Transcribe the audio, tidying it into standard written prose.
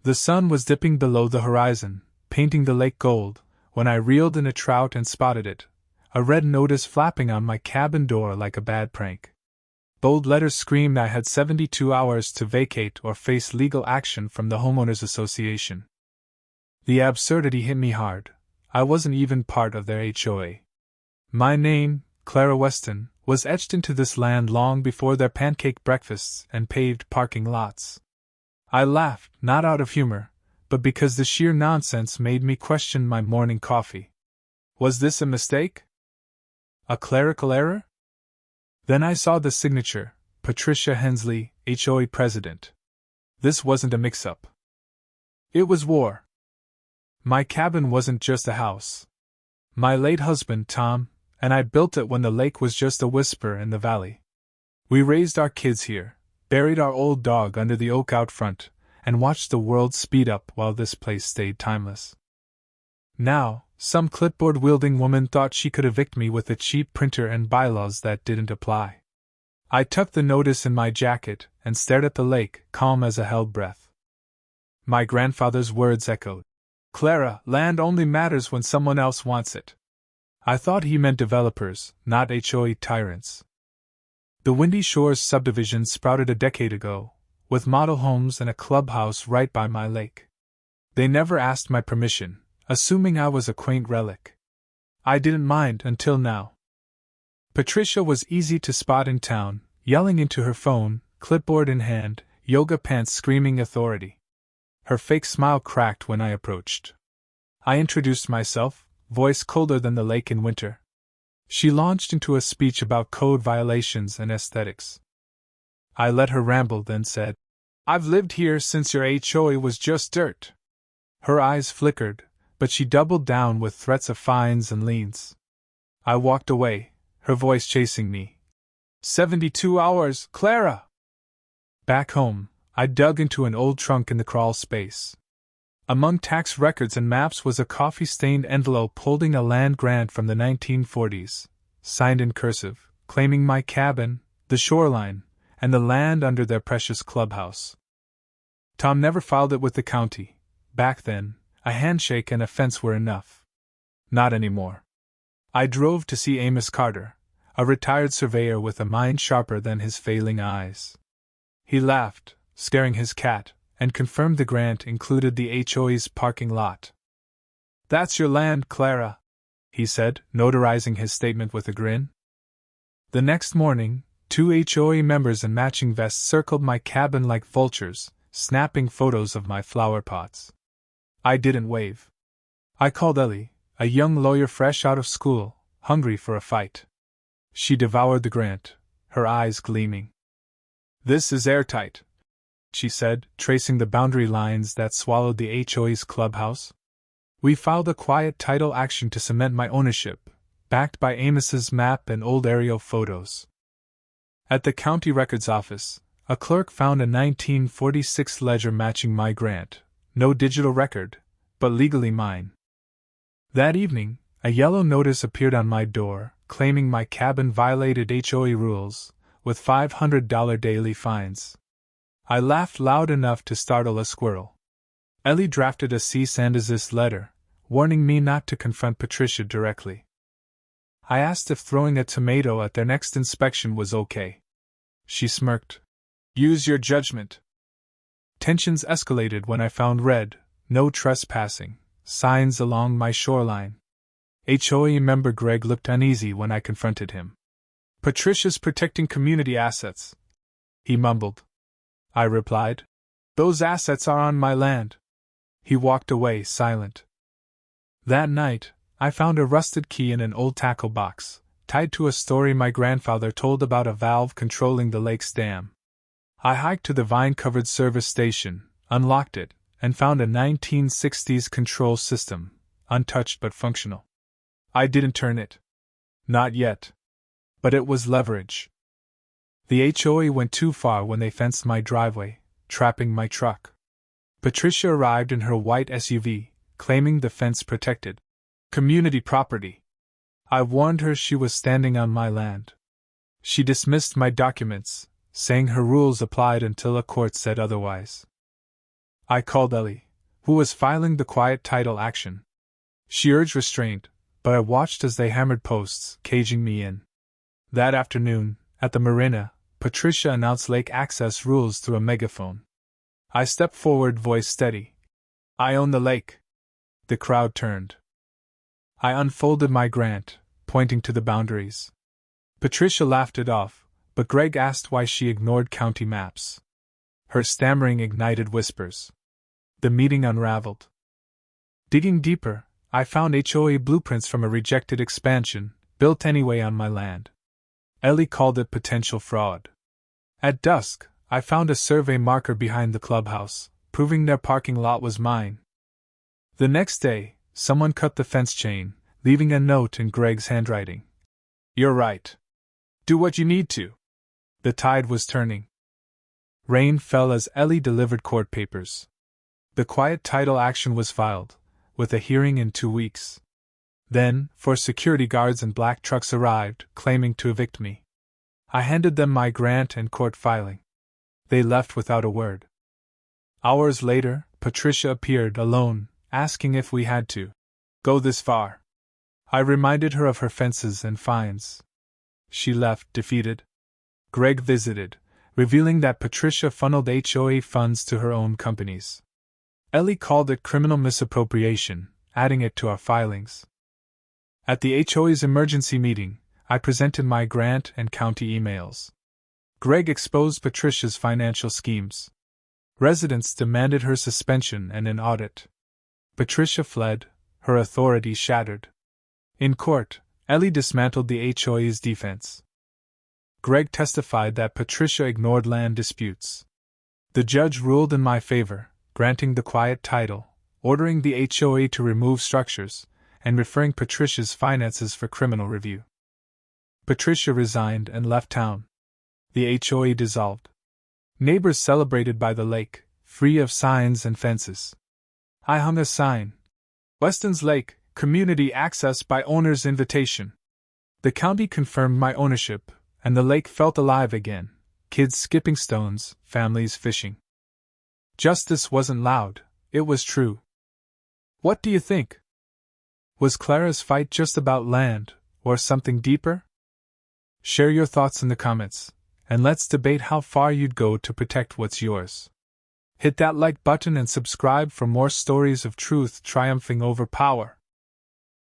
The sun was dipping below the horizon, painting the lake gold, when I reeled in a trout and spotted it, a red notice flapping on my cabin door like a bad prank. Bold letters screamed I had 72 hours to vacate or face legal action from the Homeowners Association. The absurdity hit me hard. I wasn't even part of their HOA. My name, Clara Weston, was etched into this land long before their pancake breakfasts and paved parking lots. I laughed, not out of humor, but because the sheer nonsense made me question my morning coffee. Was this a mistake? A clerical error? Then I saw the signature, Patricia Hensley, HOA President. This wasn't a mix-up. It was war. My cabin wasn't just a house. My late husband, Tom, and I built it when the lake was just a whisper in the valley. We raised our kids here, buried our old dog under the oak out front, and watched the world speed up while this place stayed timeless. Now, some clipboard-wielding woman thought she could evict me with a cheap printer and bylaws that didn't apply. I tucked the notice in my jacket and stared at the lake, calm as a held breath. My grandfather's words echoed. Clara, land only matters when someone else wants it. I thought he meant developers, not HOA tyrants. The Windy Shores subdivision sprouted a decade ago, with model homes and a clubhouse right by my lake. They never asked my permission, assuming I was a quaint relic. I didn't mind until now. Patricia was easy to spot in town, yelling into her phone, clipboard in hand, yoga pants screaming authority. Her fake smile cracked when I approached. I introduced myself, voice colder than the lake in winter. She launched into a speech about code violations and aesthetics. I let her ramble, then said, I've lived here since your HOA was just dirt. Her eyes flickered, but she doubled down with threats of fines and liens. I walked away, her voice chasing me. 72 hours, Clara! Back home, I dug into an old trunk in the crawl space. Among tax records and maps was a coffee-stained envelope holding a land grant from the 1940s, signed in cursive, claiming my cabin, the shoreline, and the land under their precious clubhouse. Tom never filed it with the county. Back then, a handshake and a fence were enough. Not anymore. I drove to see Amos Carter, a retired surveyor with a mind sharper than his failing eyes. He laughed, scaring his cat, and confirmed the grant included the HOA's parking lot. That's your land, Clara, he said, notarizing his statement with a grin. The next morning, 2 HOA members in matching vests circled my cabin like vultures, snapping photos of my flower pots. I didn't wave. I called Ellie, a young lawyer fresh out of school, hungry for a fight. She devoured the grant, her eyes gleaming. This is airtight, she said, tracing the boundary lines that swallowed the HOA's clubhouse. We filed a quiet title action to cement my ownership, backed by Amos's map and old aerial photos. At the county records office, a clerk found a 1946 ledger matching my grant, no digital record, but legally mine. That evening, a yellow notice appeared on my door, claiming my cabin violated HOA rules, with $500 daily fines. I laughed loud enough to startle a squirrel. Ellie drafted a cease and desist letter, warning me not to confront Patricia directly. I asked if throwing a tomato at their next inspection was okay. She smirked. Use your judgment. Tensions escalated when I found red, no trespassing, signs along my shoreline. HOA member Greg looked uneasy when I confronted him. Patricia's protecting community assets, he mumbled. I replied. Those assets are on my land. He walked away silent. That night, I found a rusted key in an old tackle box, tied to a story my grandfather told about a valve controlling the lake's dam. I hiked to the vine-covered service station, unlocked it, and found a 1960s control system, untouched but functional. I didn't turn it. Not yet. But it was leverage. The HOA went too far when they fenced my driveway, trapping my truck. Patricia arrived in her white SUV, claiming the fence protected community property. I warned her she was standing on my land. She dismissed my documents, saying her rules applied until a court said otherwise. I called Ellie, who was filing the quiet title action. She urged restraint, but I watched as they hammered posts, caging me in. That afternoon, at the marina, Patricia announced lake access rules through a megaphone. I stepped forward, voice steady. I own the lake. The crowd turned. I unfolded my grant, pointing to the boundaries. Patricia laughed it off, but Greg asked why she ignored county maps. Her stammering ignited whispers. The meeting unraveled. Digging deeper, I found HOA blueprints from a rejected expansion, built anyway on my land. Ellie called it potential fraud. At dusk, I found a survey marker behind the clubhouse, proving their parking lot was mine. The next day, someone cut the fence chain, leaving a note in Greg's handwriting. You're right. Do what you need to. The tide was turning. Rain fell as Ellie delivered court papers. The quiet title action was filed, with a hearing in 2 weeks. Then, 4 security guards and black trucks arrived, claiming to evict me. I handed them my grant and court filing. They left without a word. Hours later, Patricia appeared, alone, asking if we had to go this far. I reminded her of her fences and fines. She left, defeated. Greg visited, revealing that Patricia funneled HOA funds to her own companies. Ellie called it criminal misappropriation, adding it to our filings. At the HOA's emergency meeting, I presented my grant and county emails. Greg exposed Patricia's financial schemes. Residents demanded her suspension and an audit. Patricia fled, her authority shattered. In court, Ellie dismantled the HOA's defense. Greg testified that Patricia ignored land disputes. The judge ruled in my favor, granting the quiet title, ordering the HOA to remove structures, and referring Patricia's finances for criminal review. Patricia resigned and left town. The HOA dissolved. Neighbors celebrated by the lake, free of signs and fences. I hung a sign. Weston's Lake, community access by owner's invitation. The county confirmed my ownership, and the lake felt alive again, kids skipping stones, families fishing. Justice wasn't loud, it was true. What do you think? Was Clara's fight just about land, or something deeper? Share your thoughts in the comments, and let's debate how far you'd go to protect what's yours. Hit that like button and subscribe for more stories of truth triumphing over power.